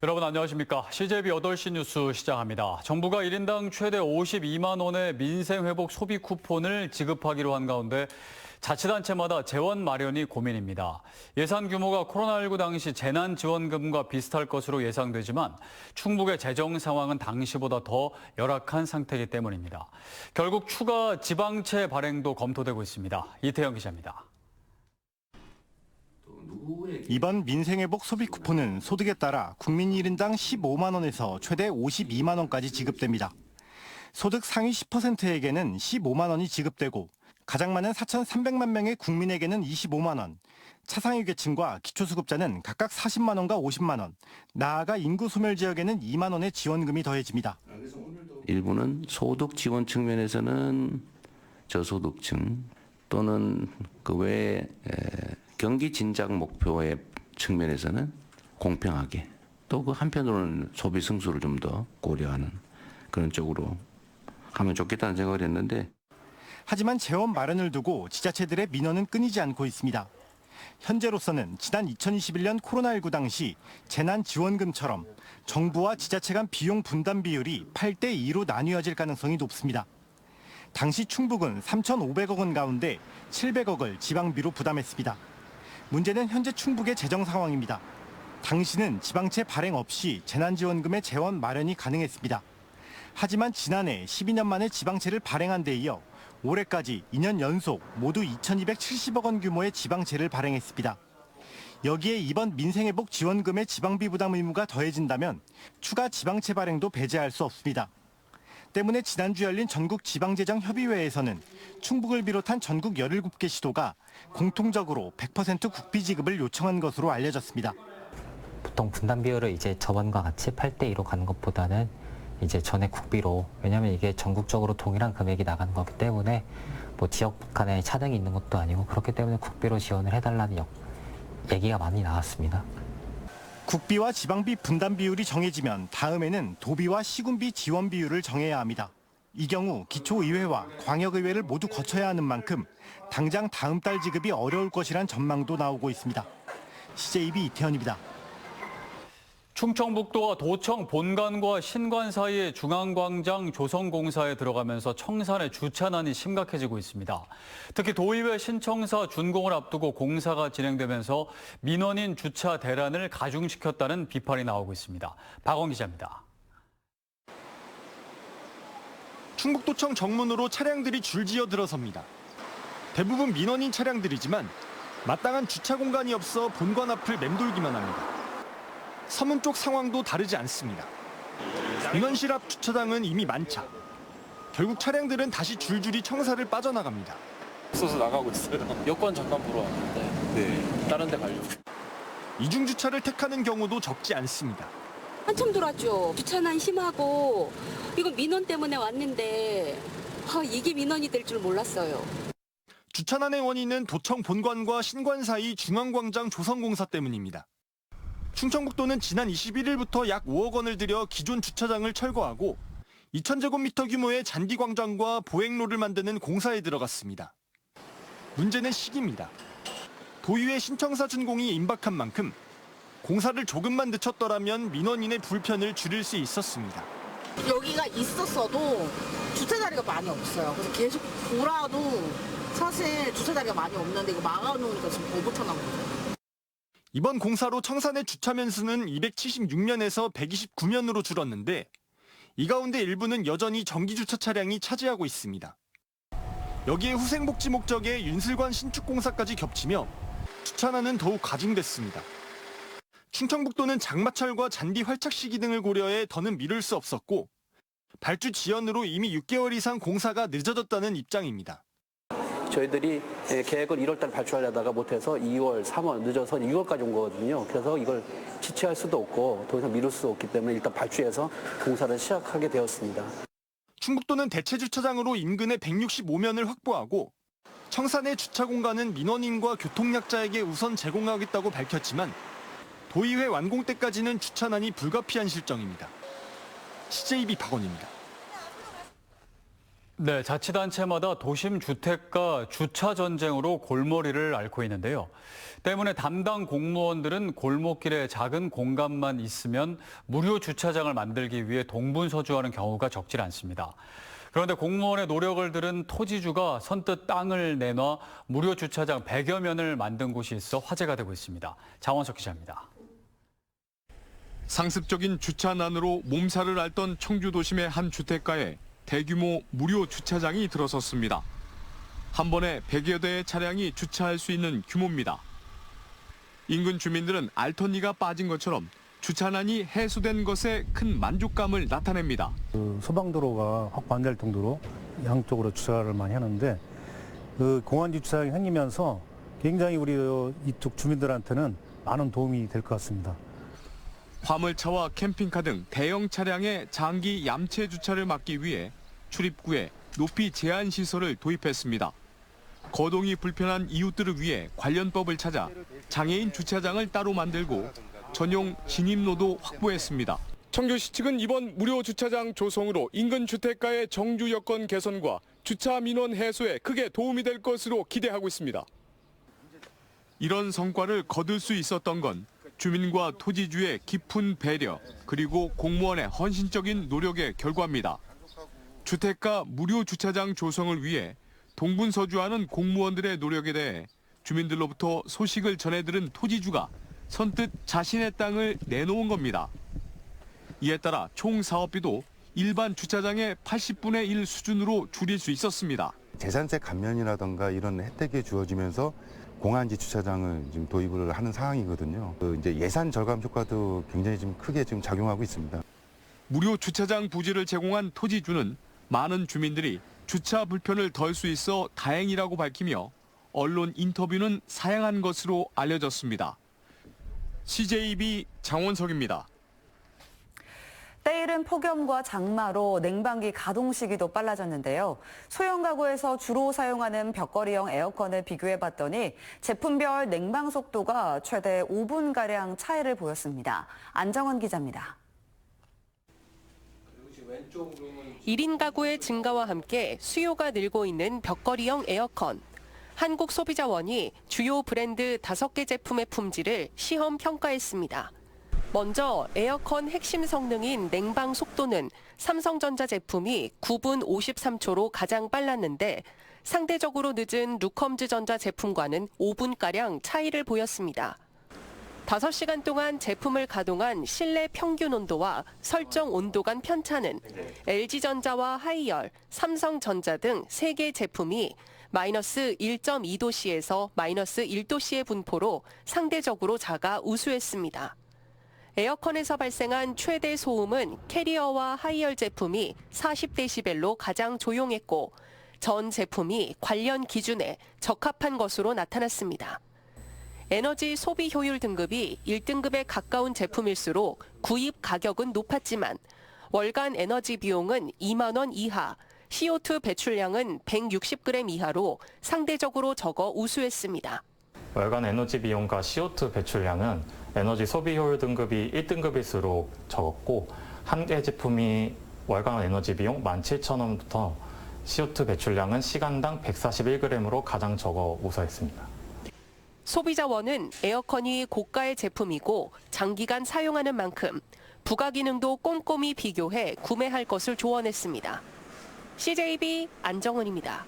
여러분 안녕하십니까? CJB 8시 뉴스 시작합니다. 정부가 1인당 최대 52만 원의 민생회복 소비 쿠폰을 지급하기로 한 가운데 자치단체마다 재원 마련이 고민입니다. 예산 규모가 코로나19 당시 재난지원금과 비슷할 것으로 예상되지만 충북의 재정 상황은 당시보다 더 열악한 상태이기 때문입니다. 결국 추가 지방채 발행도 검토되고 있습니다. 이태영 기자입니다. 이번 민생회복 소비 쿠폰은 소득에 따라 국민 1인당 15만 원에서 최대 52만 원까지 지급됩니다. 소득 상위 10%에게는 15만 원이 지급되고 가장 많은 4,300만 명의 국민에게는 25만 원, 차상위 계층과 기초수급자는 각각 40만 원과 50만 원, 나아가 인구 소멸 지역에는 2만 원의 지원금이 더해집니다. 일부는 소득 지원 측면에서는 저소득층 또는 그 외에 경기 진작 목표의 측면에서는 공평하게 또 그 한편으로는 소비 승수를 좀 더 고려하는 그런 쪽으로 하면 좋겠다는 생각을 했는데 하지만 재원 마련을 두고 지자체들의 민원은 끊이지 않고 있습니다. 현재로서는 지난 2021년 코로나19 당시 재난지원금처럼 정부와 지자체 간 비용 분담 비율이 8대 2로 나뉘어질 가능성이 높습니다. 당시 충북은 3,500억 원 가운데 700억을 지방비로 부담했습니다. 문제는 현재 충북의 재정 상황입니다. 당시는 지방채 발행 없이 재난지원금의 재원 마련이 가능했습니다. 하지만 지난해 12년 만에 지방채를 발행한 데 이어 올해까지 2년 연속 모두 2,270억 원 규모의 지방채를 발행했습니다. 여기에 이번 민생회복 지원금의 지방비 부담 의무가 더해진다면 추가 지방채 발행도 배제할 수 없습니다. 때문에 지난주 열린 전국지방재정협의회에서는 충북을 비롯한 전국 17개 시도가 공통적으로 100% 국비 지급을 요청한 것으로 알려졌습니다. 보통 분담 비율을 이제 저번과 같이 8대 2로 가는 것보다는 이제 전액 국비로, 왜냐하면 이게 전국적으로 동일한 금액이 나가는 거기 때문에 뭐 지역 간에 차등이 있는 것도 아니고 그렇기 때문에 국비로 지원을 해달라는 얘기가 많이 나왔습니다. 국비와 지방비 분담 비율이 정해지면 다음에는 도비와 시군비 지원 비율을 정해야 합니다. 이 경우 기초의회와 광역의회를 모두 거쳐야 하는 만큼 당장 다음 달 지급이 어려울 것이란 전망도 나오고 있습니다. CJB 이태현입니다. 충청북도가 도청 본관과 신관 사이의 중앙광장 조성공사에 들어가면서 청산의 주차난이 심각해지고 있습니다. 특히 도의회 신청사 준공을 앞두고 공사가 진행되면서 민원인 주차 대란을 가중시켰다는 비판이 나오고 있습니다. 박원 기자입니다. 충북도청 정문으로 차량들이 줄지어 들어섭니다. 대부분 민원인 차량들이지만 마땅한 주차 공간이 없어 본관 앞을 맴돌기만 합니다. 서문 쪽 상황도 다르지 않습니다. 민원실 앞 주차장은 이미 만차. 결국 차량들은 다시 줄줄이 청사를 빠져나갑니다. 없어서 나가고 있어요. 여권 잠깐 보러 왔는데 다른 데 가려고. 이중 주차를 택하는 경우도 적지 않습니다. 한참 돌았죠. 주차난 심하고 이거 민원 때문에 왔는데 이게 민원이 될 줄 몰랐어요. 주차난의 원인은 도청 본관과 신관 사이 중앙광장 조성공사 때문입니다. 충청북도는 지난 21일부터 약 5억 원을 들여 기존 주차장을 철거하고 2,000제곱미터 규모의 잔디광장과 보행로를 만드는 공사에 들어갔습니다. 문제는 시기입니다. 도의회 신청사 준공이 임박한 만큼 공사를 조금만 늦췄더라면 민원인의 불편을 줄일 수 있었습니다. 여기가 있었어도 주차자리가 많이 없어요. 그래서 계속 돌아도 사실 주차자리가 많이 없는데 이거 막아놓으니까 지금 더 불편한 거죠. 이번 공사로 청산의 주차면 수는 276면에서 129면으로 줄었는데 이 가운데 일부는 여전히 정기주차 차량이 차지하고 있습니다. 여기에 후생복지 목적의 윤슬관 신축공사까지 겹치며 주차난은 더욱 가중됐습니다. 충청북도는 장마철과 잔디 활착 시기 등을 고려해 더는 미룰 수 없었고 발주 지연으로 이미 6개월 이상 공사가 늦어졌다는 입장입니다. 저희들이 계획을 1월달 발주하려다가 못해서 2월, 3월 늦어서 6월까지 온 거거든요. 그래서 이걸 지체할 수도 없고 더 이상 미룰 수 없기 때문에 일단 발주해서 공사를 시작하게 되었습니다. 충북도는 대체 주차장으로 인근의 165면을 확보하고 청산의 주차 공간은 민원인과 교통약자에게 우선 제공하겠다고 밝혔지만 도의회 완공 때까지는 주차난이 불가피한 실정입니다. CJB 박원입니다. 네, 자치단체마다 도심 주택가 주차 전쟁으로 골머리를 앓고 있는데요. 때문에 담당 공무원들은 골목길에 작은 공간만 있으면 무료 주차장을 만들기 위해 동분서주하는 경우가 적질 않습니다. 그런데 공무원의 노력을 들은 토지주가 선뜻 땅을 내놔 무료 주차장 100여 면을 만든 곳이 있어 화제가 되고 있습니다. 장원석 기자입니다. 상습적인 주차난으로 몸살을 앓던 청주 도심의 한 주택가에 대규모 무료 주차장이 들어섰습니다. 한 번에 100여 대의 차량이 주차할 수 있는 규모입니다. 인근 주민들은 알턴니가 빠진 것처럼 주차난이 해소된 것에 큰 만족감을 나타냅니다. 소방도로가 확보 안 될 정도로 양쪽으로 주차를 많이 하는데 공안지 주차장이 생기면서 굉장히 우리 이쪽 주민들한테는 많은 도움이 될 것 같습니다. 화물차와 캠핑카 등 대형 차량의 장기 얌체 주차를 막기 위해 출입구에 높이 제한 시설을 도입했습니다. 거동이 불편한 이웃들을 위해 관련법을 찾아 장애인 주차장을 따로 만들고 전용 진입로도 확보했습니다. 청주시 측은 이번 무료 주차장 조성으로 인근 주택가의 정주 여건 개선과 주차 민원 해소에 크게 도움이 될 것으로 기대하고 있습니다. 이런 성과를 거둘 수 있었던 건 주민과 토지주의 깊은 배려 그리고 공무원의 헌신적인 노력의 결과입니다. 주택가 무료 주차장 조성을 위해 동분서주하는 공무원들의 노력에 대해 주민들로부터 소식을 전해들은 토지주가 선뜻 자신의 땅을 내놓은 겁니다. 이에 따라 총 사업비도 일반 주차장의 80분의 1 수준으로 줄일 수 있었습니다. 재산세 감면이라든가 이런 혜택이 주어지면서 공안지 주차장을 지금 도입을 하는 상황이거든요. 이제 예산 절감 효과도 굉장히 좀 크게 지금 작용하고 있습니다. 무료 주차장 부지를 제공한 토지주는 많은 주민들이 주차 불편을 덜 수 있어 다행이라고 밝히며 언론 인터뷰는 사양한 것으로 알려졌습니다. CJB 장원석입니다. 때이른 폭염과 장마로 냉방기 가동 시기도 빨라졌는데요. 소형 가구에서 주로 사용하는 벽걸이형 에어컨을 비교해봤더니 제품별 냉방 속도가 최대 5분가량 차이를 보였습니다. 안정원 기자입니다. 1인 가구의 증가와 함께 수요가 늘고 있는 벽걸이형 에어컨. 한국소비자원이 주요 브랜드 5개 제품의 품질을 시험 평가했습니다. 먼저 에어컨 핵심 성능인 냉방 속도는 삼성전자 제품이 9분 53초로 가장 빨랐는데 상대적으로 늦은 루컴즈 전자 제품과는 5분가량 차이를 보였습니다. 5시간 동안 제품을 가동한 실내 평균 온도와 설정 온도 간 편차는 LG전자와 하이얼, 삼성전자 등 3개 제품이 마이너스 1.2도씨에서 마이너스 1도씨의 분포로 상대적으로 작아 우수했습니다. 에어컨에서 발생한 최대 소음은 캐리어와 하이얼 제품이 40데시벨로 가장 조용했고 전 제품이 관련 기준에 적합한 것으로 나타났습니다. 에너지 소비 효율 등급이 1등급에 가까운 제품일수록 구입 가격은 높았지만 월간 에너지 비용은 2만 원 이하, CO2 배출량은 160g 이하로 상대적으로 적어 우수했습니다. 월간 에너지 비용과 CO2 배출량은 에너지 소비 효율 등급이 1등급일수록 적었고 한 개 제품이 월간 에너지 비용 17,000원부터 CO2 배출량은 시간당 141g으로 가장 적어 우수했습니다. 소비자원은 에어컨이 고가의 제품이고 장기간 사용하는 만큼 부가 기능도 꼼꼼히 비교해 구매할 것을 조언했습니다. CJB 안정은입니다.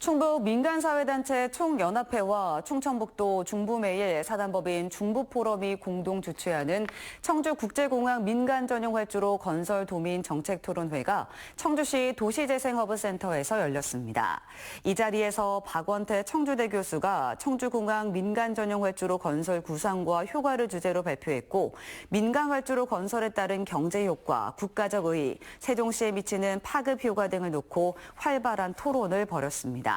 충북 민간사회단체 총연합회와 충청북도 중부매일 사단법인 중부포럼이 공동 주최하는 청주국제공항 민간전용활주로 건설도민정책토론회가 청주시 도시재생허브센터에서 열렸습니다. 이 자리에서 박원태 청주대 교수가 청주공항 민간전용활주로 건설 구상과 효과를 주제로 발표했고 민간활주로 건설에 따른 경제효과, 국가적 의의, 세종시에 미치는 파급 효과 등을 놓고 활발한 토론을 벌였습니다.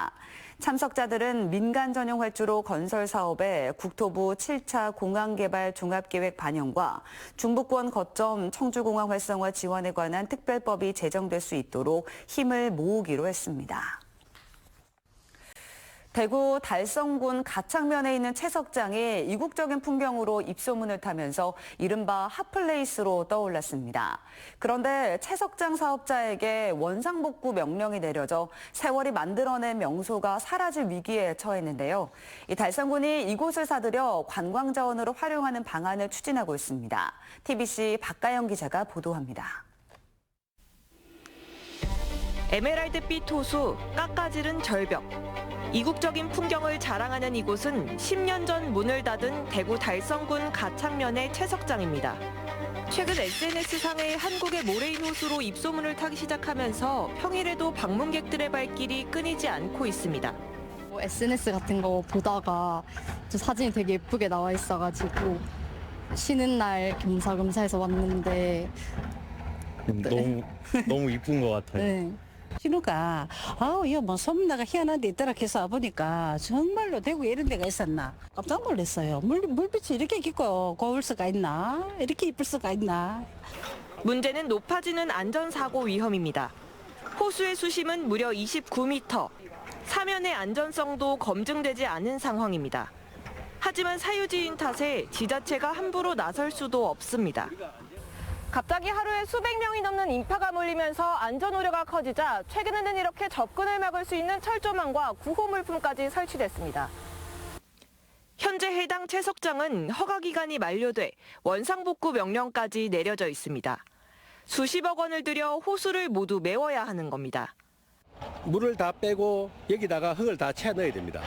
참석자들은 민간 전용 활주로 건설 사업에 국토부 7차 공항개발 종합계획 반영과 중부권 거점 청주공항 활성화 지원에 관한 특별법이 제정될 수 있도록 힘을 모으기로 했습니다. 대구 달성군 가창면에 있는 채석장이 이국적인 풍경으로 입소문을 타면서 이른바 핫플레이스로 떠올랐습니다. 그런데 채석장 사업자에게 원상복구 명령이 내려져 세월이 만들어낸 명소가 사라질 위기에 처했는데요. 이 달성군이 이곳을 사들여 관광자원으로 활용하는 방안을 추진하고 있습니다. TBC 박가영 기자가 보도합니다. 에메랄드빛 호수, 깎아지른 절벽. 이국적인 풍경을 자랑하는 이곳은 10년 전 문을 닫은 대구 달성군 가창면의 채석장입니다. 최근 SNS상의 한국의 모래인 호수로 입소문을 타기 시작하면서 평일에도 방문객들의 발길이 끊이지 않고 있습니다. SNS 같은 거 보다가 사진이 되게 예쁘게 나와 있어가지고 쉬는 날 겸사겸사해서 왔는데 너무 이쁜 것 같아요. 네. 신우가 이거 뭐 소문나가 희한한 데 있더라 해서 와보니까 정말로 대구에 이런 데가 있었나 깜짝 놀랐어요. 물빛이 이렇게 깊고 고울 수가 있나, 이렇게 이쁠 수가 있나. 문제는 높아지는 안전사고 위험입니다. 호수의 수심은 무려 29m. 사면의 안전성도 검증되지 않은 상황입니다. 하지만 사유지인 탓에 지자체가 함부로 나설 수도 없습니다. 갑자기 하루에 수백 명이 넘는 인파가 몰리면서 안전 우려가 커지자 최근에는 이렇게 접근을 막을 수 있는 철조망과 구호 물품까지 설치됐습니다. 현재 해당 채석장은 허가 기간이 만료돼 원상복구 명령까지 내려져 있습니다. 수십억 원을 들여 호수를 모두 메워야 하는 겁니다. 물을 다 빼고 여기다가 흙을 다 채 넣어야 됩니다.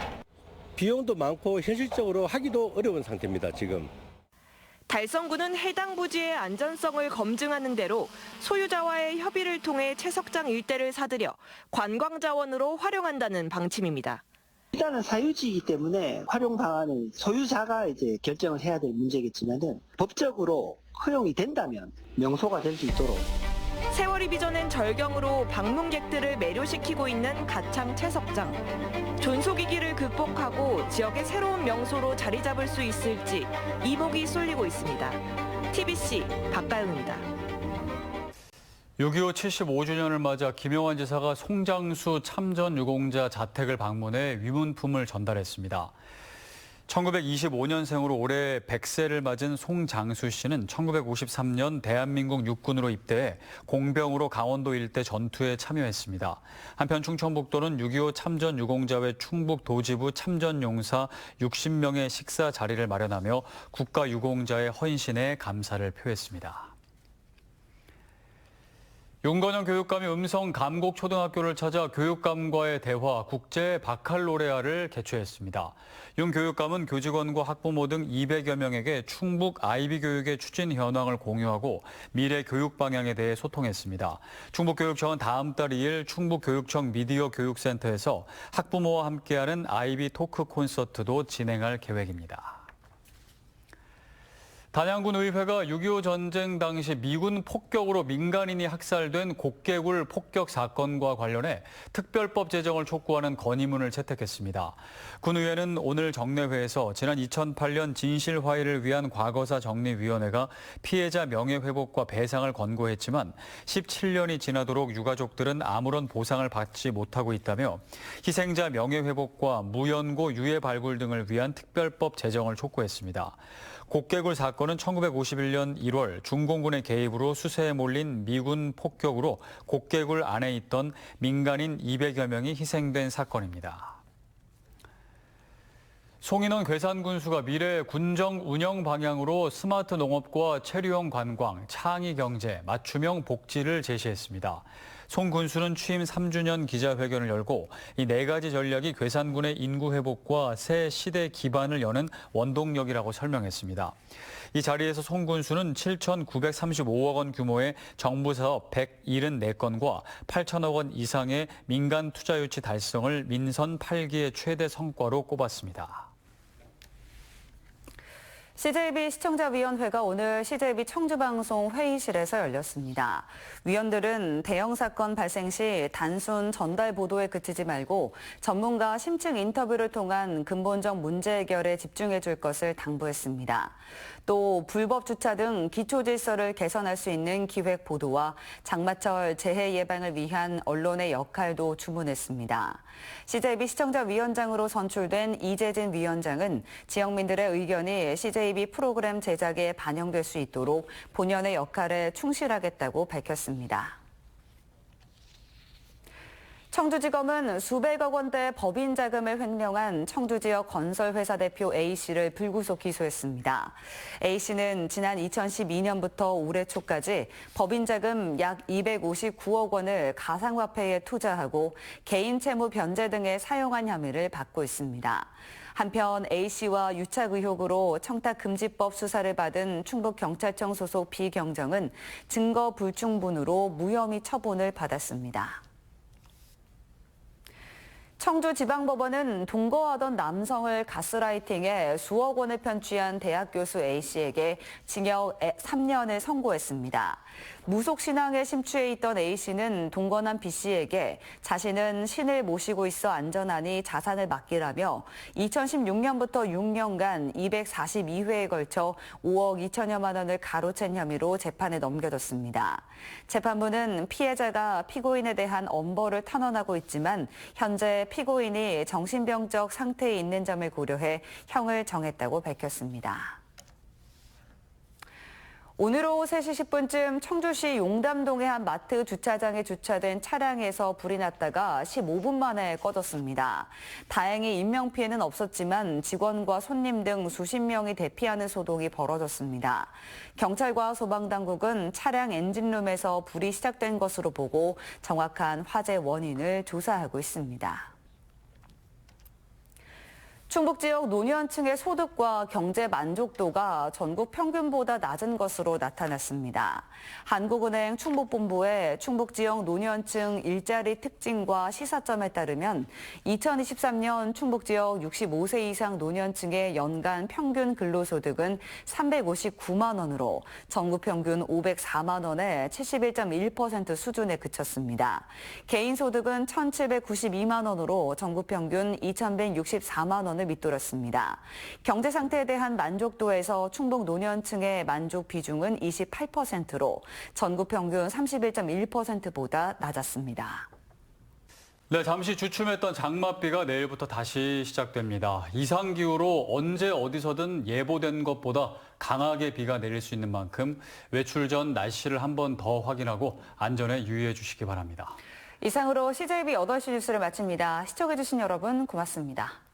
비용도 많고 현실적으로 하기도 어려운 상태입니다, 지금. 달성군은 해당 부지의 안전성을 검증하는 대로 소유자와의 협의를 통해 채석장 일대를 사들여 관광자원으로 활용한다는 방침입니다. 일단은 사유지이기 때문에 활용 방안을 소유자가 이제 결정을 해야 될 문제겠지만은 법적으로 허용이 된다면 명소가 될 수 있도록. 세월이 빚어낸 절경으로 방문객들을 매료시키고 있는 가창 채석장. 존속위기를 극복하고 지역의 새로운 명소로 자리 잡을 수 있을지 이목이 쏠리고 있습니다. TBC 박가영입니다. 6.25 75주년을 맞아 김영환 지사가 송장수 참전 유공자 자택을 방문해 위문품을 전달했습니다. 1925년생으로 올해 100세를 맞은 송장수 씨는 1953년 대한민국 육군으로 입대해 공병으로 강원도 일대 전투에 참여했습니다. 한편 충청북도는 6.25 참전 유공자회 충북 도지부 참전용사 60명의 식사 자리를 마련하며 국가 유공자의 헌신에 감사를 표했습니다. 윤건영 교육감이 음성 감곡 초등학교를 찾아 교육감과의 대화 국제 바칼로레아를 개최했습니다. 윤 교육감은 교직원과 학부모 등 200여 명에게 충북 아이비 교육의 추진 현황을 공유하고 미래 교육 방향에 대해 소통했습니다. 충북교육청은 다음 달 2일 충북교육청 미디어 교육센터에서 학부모와 함께하는 아이비 토크 콘서트도 진행할 계획입니다. 단양군 의회가 6.25 전쟁 당시 미군 폭격으로 민간인이 학살된 곡개굴 폭격 사건과 관련해 특별법 제정을 촉구하는 건의문을 채택했습니다. 군의회는 오늘 정례회에서 지난 2008년 진실화해를 위한 과거사 정리위원회가 피해자 명예회복과 배상을 권고했지만 17년이 지나도록 유가족들은 아무런 보상을 받지 못하고 있다며 희생자 명예회복과 무연고 유해 발굴 등을 위한 특별법 제정을 촉구했습니다. 곡개굴 사건은 1951년 1월 중공군의 개입으로 수세에 몰린 미군 폭격으로 곡개굴 안에 있던 민간인 200여 명이 희생된 사건입니다. 송인원 괴산군수가 미래 군정 운영 방향으로 스마트 농업과 체류형 관광, 창의 경제, 맞춤형 복지를 제시했습니다. 송 군수는 취임 3주년 기자회견을 열고 이 4가지 전략이 괴산군의 인구 회복과 새 시대 기반을 여는 원동력이라고 설명했습니다. 이 자리에서 송 군수는 7,935억 원 규모의 정부 사업 174건과 8천억 원 이상의 민간 투자 유치 달성을 민선 8기의 최대 성과로 꼽았습니다. CJB 시청자위원회가 오늘 CJB 청주방송 회의실에서 열렸습니다. 위원들은 대형 사건 발생 시 단순 전달 보도에 그치지 말고 전문가 심층 인터뷰를 통한 근본적 문제 해결에 집중해 줄 것을 당부했습니다. 또 불법 주차 등 기초 질서를 개선할 수 있는 기획 보도와 장마철 재해 예방을 위한 언론의 역할도 주문했습니다. CJB 시청자위원장으로 선출된 이재진 위원장은 지역민들의 의견이 CJB 프로그램 제작에 반영될 수 있도록 본연의 역할에 충실하겠다고 밝혔습니다. 청주지검은 수백억 원대 법인 자금을 횡령한 청주지역 건설회사 대표 A씨를 불구속 기소했습니다. A씨는 지난 2012년부터 올해 초까지 법인 자금 약 259억 원을 가상화폐에 투자하고 개인 채무 변제 등에 사용한 혐의를 받고 있습니다. 한편 A씨와 유착 의혹으로 청탁금지법 수사를 받은 충북경찰청 소속 비경정은 증거 불충분으로 무혐의 처분을 받았습니다. 청주지방법원은 동거하던 남성을 가스라이팅해 수억 원을 편취한 대학 교수 A씨에게 징역 3년을 선고했습니다. 무속 신앙에 심취해 있던 A씨는 동거남 B씨에게 자신은 신을 모시고 있어 안전하니 자산을 맡기라며 2016년부터 6년간 242회에 걸쳐 5억 2천여만 원을 가로챈 혐의로 재판에 넘겨졌습니다. 재판부는 피해자가 피고인에 대한 엄벌을 탄원하고 있지만 현재 피고인이 정신병적 상태에 있는 점을 고려해 형을 정했다고 밝혔습니다. 오늘 오후 3시 10분쯤 청주시 용담동의 한 마트 주차장에 주차된 차량에서 불이 났다가 15분 만에 꺼졌습니다. 다행히 인명피해는 없었지만 직원과 손님 등 수십 명이 대피하는 소동이 벌어졌습니다. 경찰과 소방당국은 차량 엔진룸에서 불이 시작된 것으로 보고 정확한 화재 원인을 조사하고 있습니다. 충북 지역 노년층의 소득과 경제 만족도가 전국 평균보다 낮은 것으로 나타났습니다. 한국은행 충북본부의 충북 지역 노년층 일자리 특징과 시사점에 따르면 2023년 충북 지역 65세 이상 노년층의 연간 평균 근로소득은 359만 원으로 전국 평균 504만 원의 71.1% 수준에 그쳤습니다. 개인 소득은 1,792만 원으로 전국 평균 2,164만 원 을 밑돌았습니다. 경제 상태에 대한 만족도에서 충북 노년층의 만족 비중은 28%로 전국 평균 31.1%보다 낮았습니다. 네, 잠시 주춤했던 장맛비가 내일부터 다시 시작됩니다. 이상기후로 언제 어디서든 예보된 것보다 강하게 비가 내릴 수 있는 만큼 외출 전 날씨를 한 번 더 확인하고 안전에 유의해 주시기 바랍니다. 이상으로 CJB 8시 뉴스를 마칩니다. 시청해주신 여러분 고맙습니다.